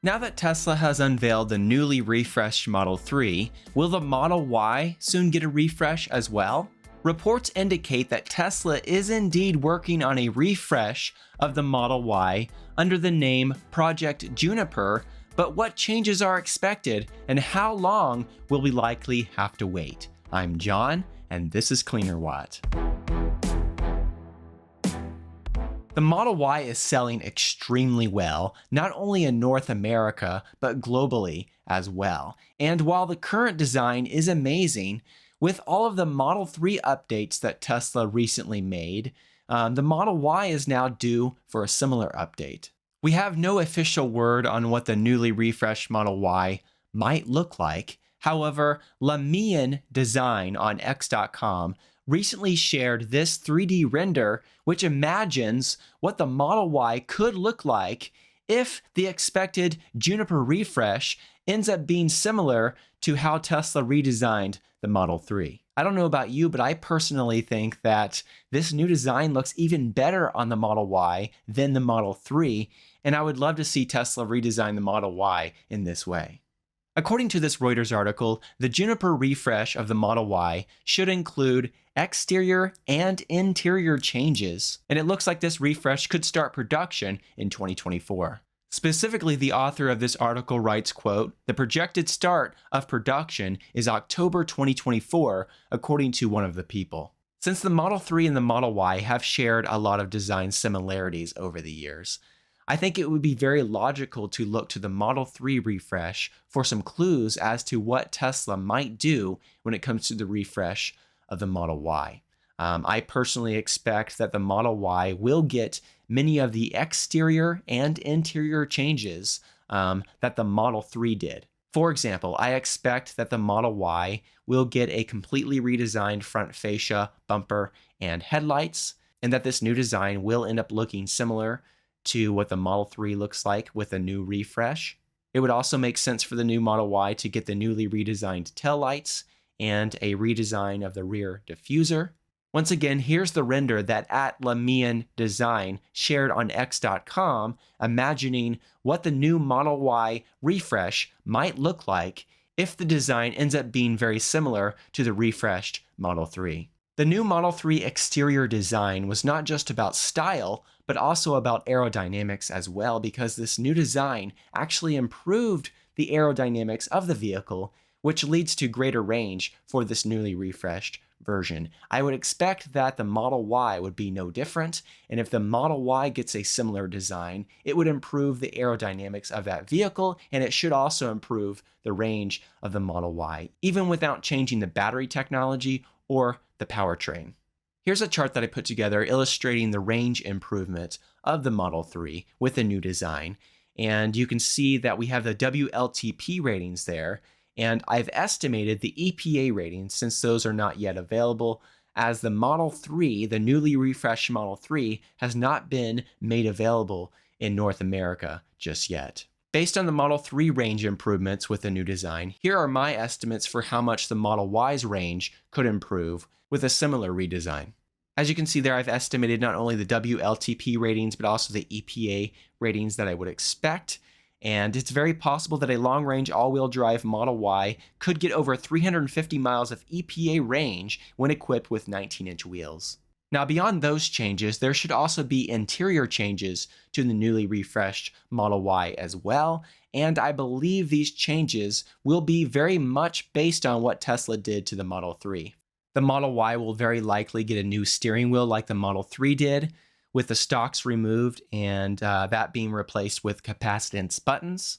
Now that Tesla has unveiled the newly refreshed Model 3, will the Model Y soon get a refresh as well? Reports indicate that Tesla is indeed working on a refresh of the Model Y under the name Project Juniper, but what changes are expected and how long will we likely have to wait? I'm John, and this is Cleanerwatt. The Model Y is selling extremely well, not only in North America, but globally as well. And while the current design is amazing, with all of the Model 3 updates that Tesla recently made, the Model Y is now due for a similar update. We have no official word on what the newly refreshed Model Y might look like. However, Redesign on X.com recently shared this 3D render, which imagines what the Model Y could look like if the expected Juniper refresh ends up being similar to how Tesla redesigned the Model 3. I don't know about you, but I personally think that this new design looks even better on the Model Y than the Model 3, and I would love to see Tesla redesign the Model Y in this way. According to this Reuters article, the Juniper refresh of the Model Y should include exterior and interior changes, and it looks like this refresh could start production in 2024. Specifically, the author of this article writes, quote, "The projected start of production is October 2024, according to one of the people." Since the Model 3 and the Model Y have shared a lot of design similarities over the years, I think it would be very logical to look to the Model 3 refresh for some clues as to what Tesla might do when it comes to the refresh of the Model Y. I personally expect that the Model Y will get many of the exterior and interior changes that the Model 3 did. For example, I expect that the Model Y will get a completely redesigned front fascia, bumper, and headlights, and that this new design will end up looking similar to what the Model 3 looks like with a new refresh. It would also make sense for the new Model Y to get the newly redesigned taillights and a redesign of the rear diffuser. Once again, here's the render that Redesign shared on X.com, imagining what the new Model Y refresh might look like if the design ends up being very similar to the refreshed Model 3. The new Model 3 exterior design was not just about style, but also about aerodynamics as well, because this new design actually improved the aerodynamics of the vehicle, which leads to greater range for this newly refreshed version. I would expect that the Model Y would be no different, and if the Model Y gets a similar design, it would improve the aerodynamics of that vehicle, and it should also improve the range of the Model Y, even without changing the battery technology or the powertrain. Here's a chart that I put together illustrating the range improvement of the Model 3 with the new design, and you can see that we have the WLTP ratings there, and I've estimated the EPA ratings since those are not yet available, as the Model 3, the newly refreshed Model 3, has not been made available in North America just yet. Based on the Model 3 range improvements with the new design, here are my estimates for how much the Model Y's range could improve with a similar redesign. As you can see there, I've estimated not only the WLTP ratings, but also the EPA ratings that I would expect. And it's very possible that a long-range all-wheel drive Model Y could get over 350 miles of EPA range when equipped with 19-inch wheels. Now, beyond those changes, there should also be interior changes to the newly refreshed Model Y as well, and I believe these changes will be very much based on what Tesla did to the Model 3. The Model Y will very likely get a new steering wheel like the Model 3 did, with the stalks removed and that being replaced with capacitance buttons.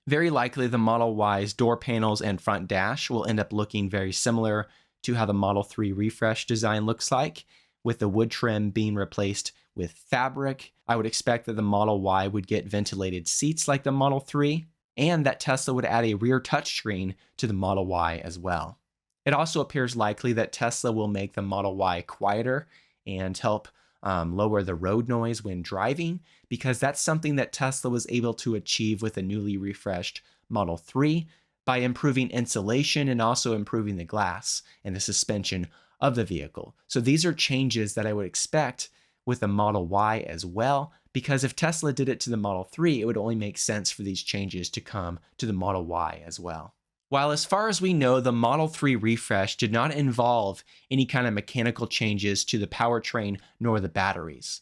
Very likely the Model Y's door panels and front dash will end up looking very similar to how the Model 3 refresh design looks like, with the wood trim being replaced with fabric. I would expect that the Model Y would get ventilated seats like the Model 3, and that Tesla would add a rear touchscreen to the Model Y as well. It also appears likely that Tesla will make the Model Y quieter and help lower the road noise when driving, because that's something that Tesla was able to achieve with the newly refreshed Model 3 by improving insulation and also improving the glass and the suspension of the vehicle. So these are changes that I would expect with the Model Y as well, because if Tesla did it to the Model 3, it would only make sense for these changes to come to the Model Y as well. While as far as we know, the Model 3 refresh did not involve any kind of mechanical changes to the powertrain nor the batteries.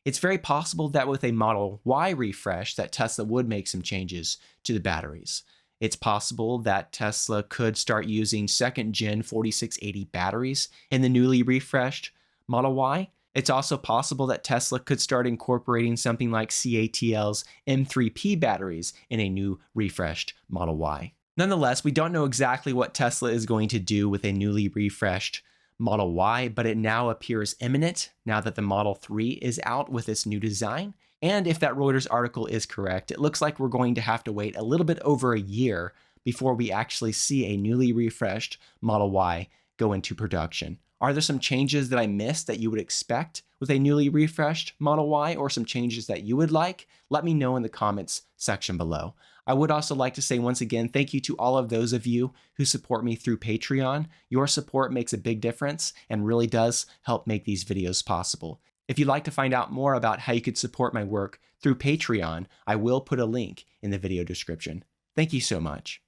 It's very possible that with a Model Y refresh that Tesla would make some changes to the batteries. It's possible that Tesla could start using second gen 4680 batteries in the newly refreshed Model Y. It's also possible that Tesla could start incorporating something like CATL's M3P batteries in a new refreshed Model Y. Nonetheless, we don't know exactly what Tesla is going to do with a newly refreshed Model Y, but it now appears imminent now that the Model 3 is out with its new design. And if that Reuters article is correct, it looks like we're going to have to wait a little bit over a year before we actually see a newly refreshed Model Y go into production. Are there some changes that I missed that you would expect with a newly refreshed Model Y, or some changes that you would like? Let me know in the comments section below. I would also like to say once again, thank you to all of those of you who support me through Patreon. Your support makes a big difference and really does help make these videos possible. If you'd like to find out more about how you could support my work through Patreon, I will put a link in the video description. Thank you so much.